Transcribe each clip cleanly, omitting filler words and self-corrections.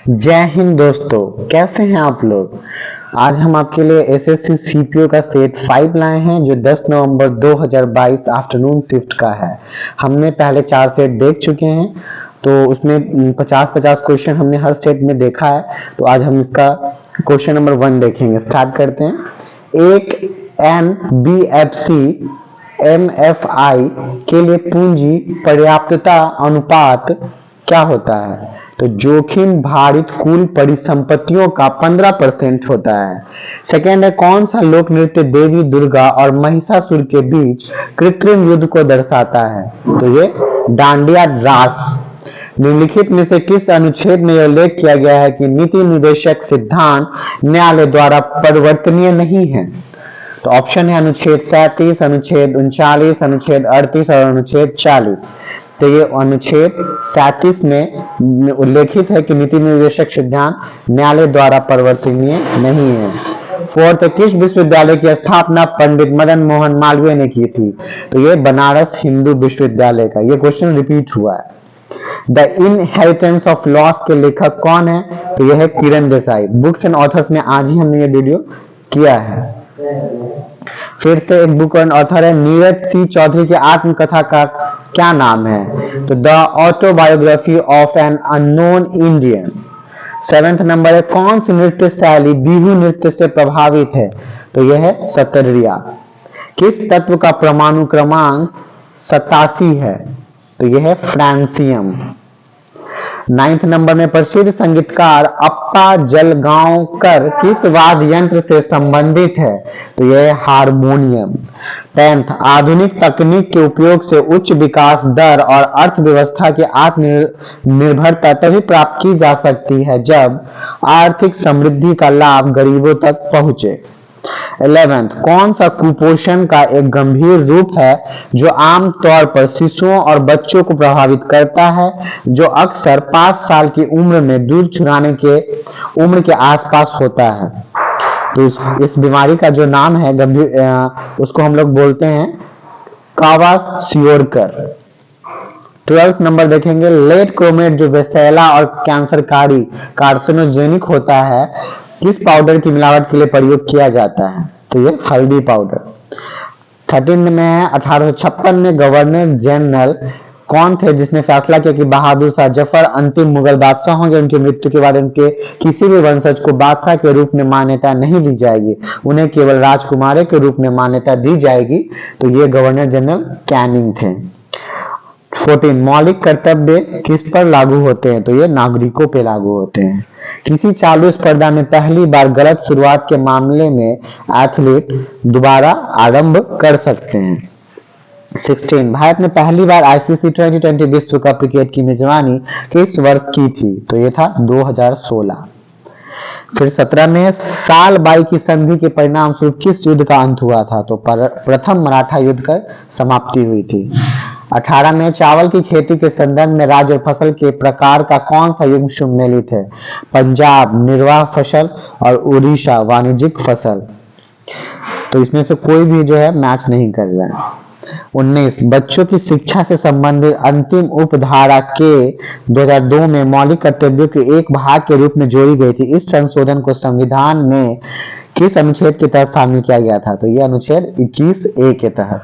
जय हिंद दोस्तों, कैसे हैं आप लोग। आज हम आपके लिए एसएससी सीपीओ का सेट 5 लाए हैं जो 10 नवंबर 2022 आफ्टरनून शिफ्ट का है। हमने पहले 4 सेट देख चुके हैं, तो उसमें 50-50 क्वेश्चन हमने हर सेट में देखा है। तो आज हम इसका क्वेश्चन नंबर 1 देखेंगे। स्टार्ट करते हैं। एक एनबीएफसी एमएफआई के लिए पूंजी पर्याप्तता अनुपात क्या होता है? तो जोखिम भारित कुल परिसंपत्तियों का 15% होता है। सेकेंड है, कौन सा लोक नृत्य देवी दुर्गा और महिषासुर के बीच कृत्रिम युद्ध को दर्शाता है? तो ये डांडिया रास। निम्नलिखित में से किस अनुच्छेद में यह उल्लेख किया गया है कि नीति निर्देशक सिद्धांत न्यायालय द्वारा परिवर्तनीय नहीं है? तो ऑप्शन है अनुच्छेद 37, अनुच्छेद 39, अनुच्छेद 38 और अनुच्छेद 40। तो ये अनुच्छेद 37 में उल्लेखित है कि नीति निर्देशक सिद्धांत न्यायालय द्वारा परिवर्तनीय नहीं है। फोर्थ, किस विश्वविद्यालय की स्थापना पंडित मदन मोहन मालवीय ने की थी? तो ये बनारस हिंदू विश्वविद्यालय का। ये क्वेश्चन रिपीट हुआ है। द इनहेरिटेंस ऑफ लॉस के लेखक कौन है? तो यह है Kiran Desai. Books and authors में आज ही हमने ये वीडियो किया है। फिर से एक बुक एंड ऑथर है, नीरज सी चौधरी की आत्मकथा का क्या नाम है? तो the autobiography of an unknown Indian. 7th number है, कौन सी नृत्य शैली बिहू नृत्य से प्रभावित है? तो यह है सतरिया। किस तत्व का परमाणु क्रमांक 87 है? तो यह है फ्रांसियम। 9th नंबर में, प्रसिद्ध संगीतकार अप्पा जलगांवकर किस वाद्य यंत्र से संबंधित है? तो यह है हारमोनियम। 10th, आधुनिक तकनीक के उपयोग से उच्च विकास दर और अर्थव्यवस्था की आत्मनिर्भरता तभी प्राप्त की जा सकती है जब आर्थिक समृद्धि का लाभ गरीबों तक पहुंचे। 11th, कौन सा कुपोषण का एक गंभीर रूप है जो आम तौर पर शिशुओं और बच्चों को प्रभावित करता है, जो अक्सर 5 साल की उम्र में दूध चुराने के उम्र के आसपास होता है? तो इस बीमारी का जो नाम है गंभीर, उसको हम लोग बोलते हैं कावासियोरकर। 12th नंबर देखेंगे, लेड क्रोमेट जो वैसेला और कैंसरकारी कार्सिनोजेनिक होता है, किस पाउडर की मिलावट के लिए प्रयोग किया जाता है? तो ये हल्दी पाउडर। 13 में है, 1856 में गवर्नर जनरल कौन थे जिसने फैसला किया कि बहादुर शाह जफर अंतिम मुगल बादशाह होंगे, उनकी मृत्यु के बाद उनके किसी भी वंशज को बादशाह के रूप में मान्यता नहीं दी जाएगी, उन्हें केवल राजकुमारी के रूप में मान्यता दी जाएगी? तो ये गवर्नर जनरल कैनिंग थे। 14, मौलिक कर्तव्य किस पर लागू होते हैं? तो ये नागरिकों पे लागू होते हैं। किसी चालू स्पर्धा में पहली बार गलत शुरुआत के मामले में एथलीट दोबारा आरंभ कर सकते हैं। 16, भारत ने पहली बार आईसीसी T20 विश्व कप क्रिकेट की मेजबानी किस वर्ष की थी? तो ये था 2016। फिर 17 में, साल बाई की संधि के परिणाम स्वरूप किस युद्ध का अंत हुआ था? तो प्रथम मराठा युद्ध का समाप्ति हुई थी। 18 में, चावल की खेती के संदर्भ में राज्य और फसल के प्रकार का कौन सा युग्म सम्मिलित है? पंजाब निर्वाह फसल और उड़ीसा वाणिज्यिक फसल। तो इसमें से कोई भी जो है मैच नहीं कर रहा है। 19, बच्चों की शिक्षा से संबंधित अंतिम उपधारा के 2002 में मौलिक कर्तव्यों के एक भाग के रूप में जोड़ी गई थी। इस संशोधन को संविधान में किस अनुच्छेद के तहत शामिल किया गया था? तो यह अनुच्छेद 21A के तहत।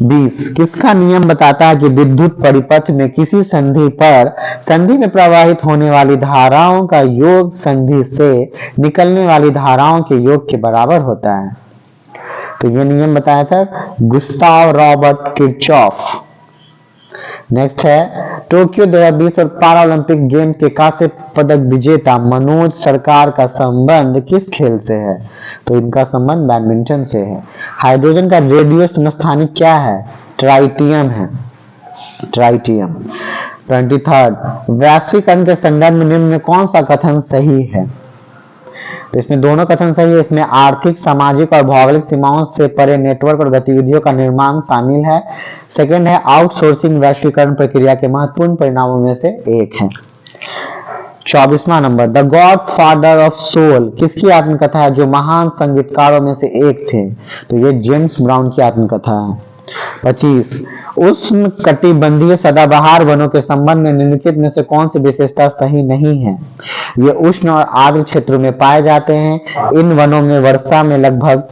20, किसका नियम बताता है कि विद्युत परिपथ में किसी संधि पर संधि में प्रवाहित होने वाली धाराओं का योग संधि से निकलने वाली धाराओं के योग के बराबर होता है? तो ये नियम बताया था गुस्ताव रॉबर्ट किरचॉफ। नेक्स्ट है, टोक्यो 2020 और पारा ओलंपिक गेम के कांस्य पदक विजेता मनोज सरकार का संबंध किस खेल से है? तो इनका संबंध बैडमिंटन से है। हाइड्रोजन का रेडियो समस्थानिक क्या है? ट्राइटियम है, ट्राइटियम। 23, वैश्वीकरण के संदर्भ में निम्न में कौन सा कथन सही है? तो इसमें दोनों कथन सही है। इसमें आर्थिक, सामाजिक और भौगोलिक सीमाओं से परे नेटवर्क और गतिविधियों का निर्माण शामिल है। सेकंड है, आउटसोर्सिंग वैश्वीकरण प्रक्रिया के महत्वपूर्ण परिणामों में से एक है। 24वां number, the godfather of soul किसकी आत्मकथा है जो महान संगीतकारों में से एक थे? तो ये जेम्स ब्राउन की आत्मकथा है। 25, उष्ण कटिबंधीय सदाबहार वनों के संबंध में निम्नलिखित में से कौन सी विशेषता सही नहीं है? ये उष्ण और आर्द्र क्षेत्रों में पाए जाते हैं। इन वनों में वर्षा में लगभग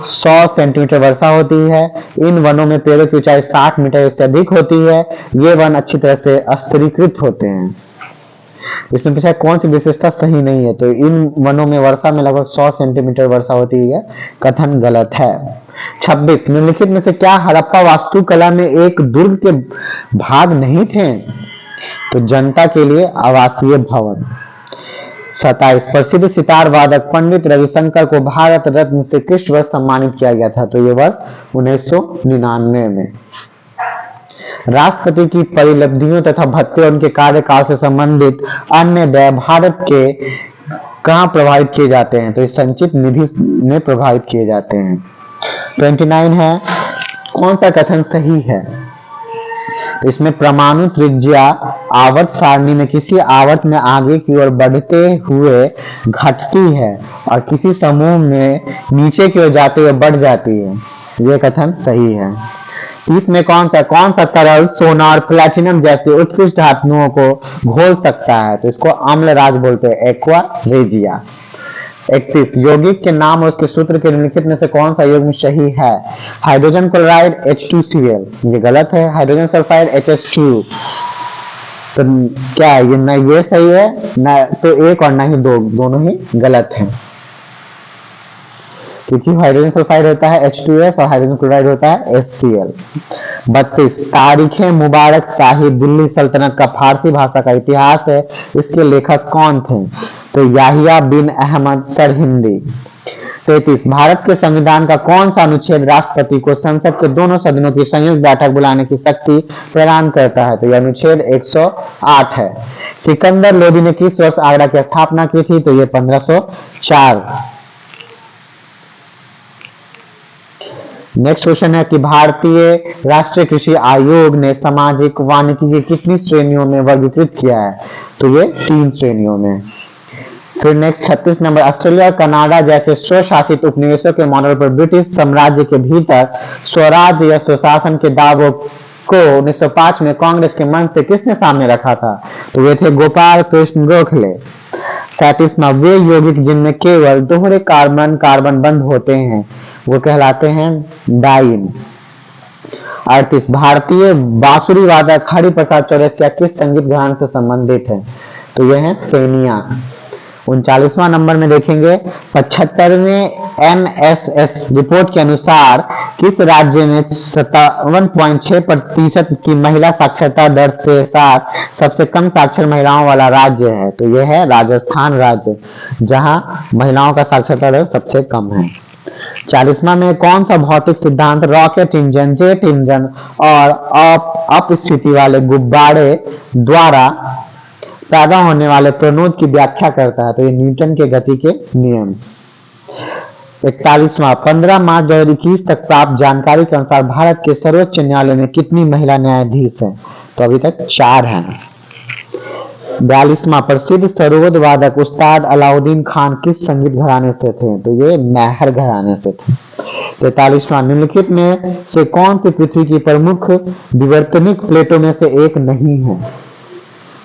100 सेंटीमीटर वर्षा होती है। इन वनों में पेड़ों की ऊंचाई 60 मीटर से अधिक होती है। ये वन अच्छी तरह से स्तरीकृत होते हैं। इसमें पूछा कौन सी विशेषता सही नहीं है, तो इन वनों में वर्षा में लगभग 100 सेंटीमीटर वर्षा होती है, कथन गलत है। 26 निम्नलिखित में से क्या हड़प्पा वास्तुकला में एक दुर्ग के भाग नहीं थे? तो जनता के लिए आवासीय भवन। 27 प्रसिद्ध सितार वादक पंडित रविशंकर को भारत रत्न से किस वर्ष सम्मानित किया गया था? तो ये वर्ष 1999 में। राष्ट्रपति की परिलब्धियों तथा भत्ते और उनके कार्यकाल से संबंधित अन्य व्यय भारत के कहाँ प्रभावित किए जाते हैं? तो इस संचित निधि में प्रभावित किए जाते हैं। 29 है कौन सा कथन सही है? तो इसमें परमाणु त्रिज्या आवर्त सारणी में किसी आवर्त में आगे की ओर बढ़ते हुए घटती है और किसी समूह में नीचे की ओर जाते हुए बढ़ जाती है। यह कथन सही है। इसमें कौन सा तरल सोना और प्लैटिनम जैसे उत्कृष्ट धातुओं को घोल सकता है? तो इसको अम्लराज बोलते हैं, एक्वा रेजिया। 31 यौगिक के नाम और उसके सूत्र के निम्नलिखित में से कौन सा युग्म सही है? हाइड्रोजन क्लोराइड H2Cl, ये गलत है। हाइड्रोजन सल्फाइड HH2, तो क्या है ये? ना ये सही है ना तो एक और ना ही दो, दोनों ही गलत है, क्योंकि हाइड्रोजन सल्फाइड होता है H2S और हाइड्रोजन क्लोराइड होता है HCl। 32 तारीखें मुबारक शाही दिल्ली सल्तनत का फारसी भाषा का इतिहास है, इसके लेखक कौन थे? तो याहिया बिन अहमद सरहिंदी। 33 भारत के संविधान का कौन सा अनुच्छेद राष्ट्रपति को संसद के दोनों सदनों की संयुक्त बैठक बुलाने की शक्ति प्रदान करता है? तो यह अनुच्छेद 108 है। सिकंदर लोदी ने किस वर्ष आगरा की स्थापना की थी? तो यह 1504। नेक्स्ट क्वेश्चन है कि भारतीय राष्ट्रीय कृषि आयोग ने सामाजिक वानिकी की कितनी श्रेणियों में वर्गीकृत किया है? तो ये 3 श्रेणियों में। फिर नेक्स्ट 36 नंबर ऑस्ट्रेलिया और कनाडा जैसे स्वशासित उपनिवेशों के मॉडल पर ब्रिटिश साम्राज्य के भीतर स्वराज्य या स्वशासन के दावों को 1905 में कांग्रेस के मंच से किसने सामने रखा था? तो वे थे गोपाल कृष्ण गोखले। 37वां वे यौगिक जिनमें केवल दोहरे कार्बन बंध होते हैं वो कहलाते हैं डाइन। 38 भारतीय बांसुरी वादक हरिप्रसाद चौरसिया किस संगीत घराने से संबंधित है? तो यह है सैनिया। 39वां नंबर में देखेंगे 75वें NSS रिपोर्ट के अनुसार किस राज्य में 57.6% की महिला साक्षरता दर के साथ सबसे कम साक्षर महिलाओं वाला राज्य है? तो यह है राजस्थान राज्य, जहां महिलाओं का साक्षरता दर सबसे कम है। 40वां में कौन सा भौतिक सिद्धांत रॉकेट इंजन, जेट इंजन और अपस्थिति वाले गुब्बारे द्वारा पैदा होने वाले प्रणोद की व्याख्या करता है? तो ये न्यूटन के गति के नियम। 41वां 15 मार्च 2021 तक प्राप्त जानकारी के अनुसार भारत के सर्वोच्च न्यायालय में कितनी महिला न्यायाधीश हैं? तो अभी तक 4 हैं। 42वां प्रसिद्ध सरोद वादक उस्ताद अलाउद्दीन खान किस संगीत घराने से थे? तो ये मेहर घराने से थे। 43वां निम्नलिखित में से कौन सी पृथ्वी की प्रमुख विवर्तनिक प्लेटों में से एक नहीं है?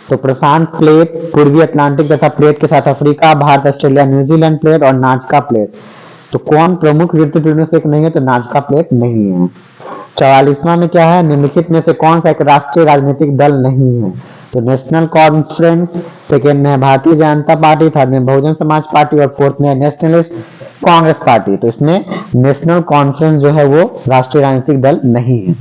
तो प्रशांत प्लेट, पूर्वी अटलांटिक तथा प्लेट के साथ Africa, Bharat, Australia, New Zealand plate और नाजका प्लेट। तो कौन प्रमुख विवर्तनिक प्लेटों में से एक नहीं है? तो नाजका प्लेट नहीं है। 44वां में क्या है? निम्नलिखित में से कौन सा एक राष्ट्रीय राजनीतिक दल नहीं है? तो नेशनल कॉन्फ्रेंस, सेकेंड में है भारतीय जनता पार्टी, थर्ड में बहुजन समाज पार्टी और फोर्थ में नेशनलिस्ट कांग्रेस पार्टी। तो इसमें नेशनल कॉन्फ्रेंस जो है वो राष्ट्रीय राजनीतिक दल नहीं है।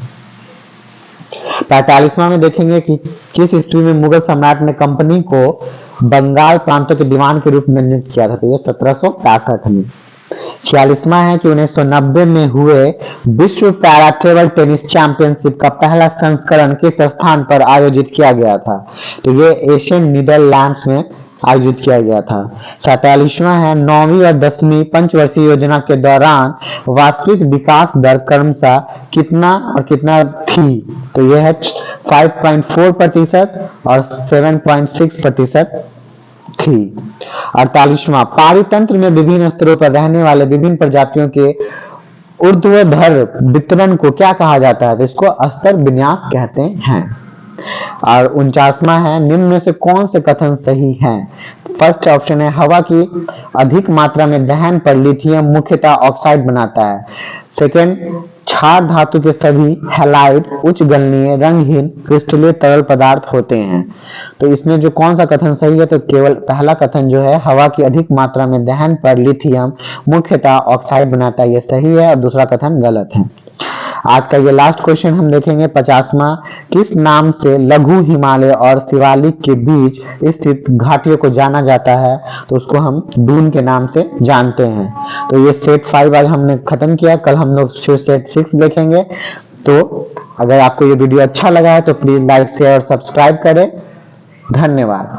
45वां में देखेंगे कि किस ईस्वी में मुगल सम्राट ने कंपनी को बंगाल प्रांतों के दीवान के रूप में नियुक्त किया था? तो ये 1765 में। 46वां है कि 1990 में हुए विश्व पैरा टेबल टेनिस चैंपियनशिप का पहला संस्करण किस स्थान पर आयोजित किया गया था? तो ये एशियन नीदरलैंड्स में आयोजित किया गया था। 47वां है 9वीं और 10वीं पंचवर्षीय योजना के दौरान वास्तविक विकास दर क्रमशः कितना और कितना थी? तो यह है 5.4% और 7.6% थी। 48वां पारितंत्र में विभिन्न स्तरों पर रहने वाले विभिन्न प्रजातियों के ऊर्ध्वाधर वितरण को क्या कहा जाता है? तो इसको अस्तर विन्यास कहते हैं। और 49वां है, निम्न में से कौन से कथन सही है? फर्स्ट ऑप्शन है, हवा की अधिक मात्रा में दहन पर लिथियम मुख्यतः ऑक्साइड बनाता है। सेकेंड, क्षार धातु के सभी हैलाइड उच्च गलनीय रंगहीन क्रिस्टलीय तरल पदार्थ होते हैं। तो इसमें जो कौन सा कथन सही है? तो केवल पहला कथन जो है, हवा की अधिक मात्रा में दहन पर लिथियम मुख्यतः ऑक्साइड बनाता है, ये सही है, और दूसरा कथन गलत है। आज का ये लास्ट क्वेश्चन हम देखेंगे 50वां, किस नाम से लघु हिमालय और शिवालिक के बीच स्थित घाटियों को जाना जाता है? तो उसको हम दून के नाम से जानते हैं। तो ये सेट 5 आज हमने खत्म किया, कल हम लोग फिर सेट 6 देखेंगे। तो अगर आपको ये वीडियो अच्छा लगा है तो प्लीज लाइक शेयर और सब्सक्राइब करें। धन्यवाद।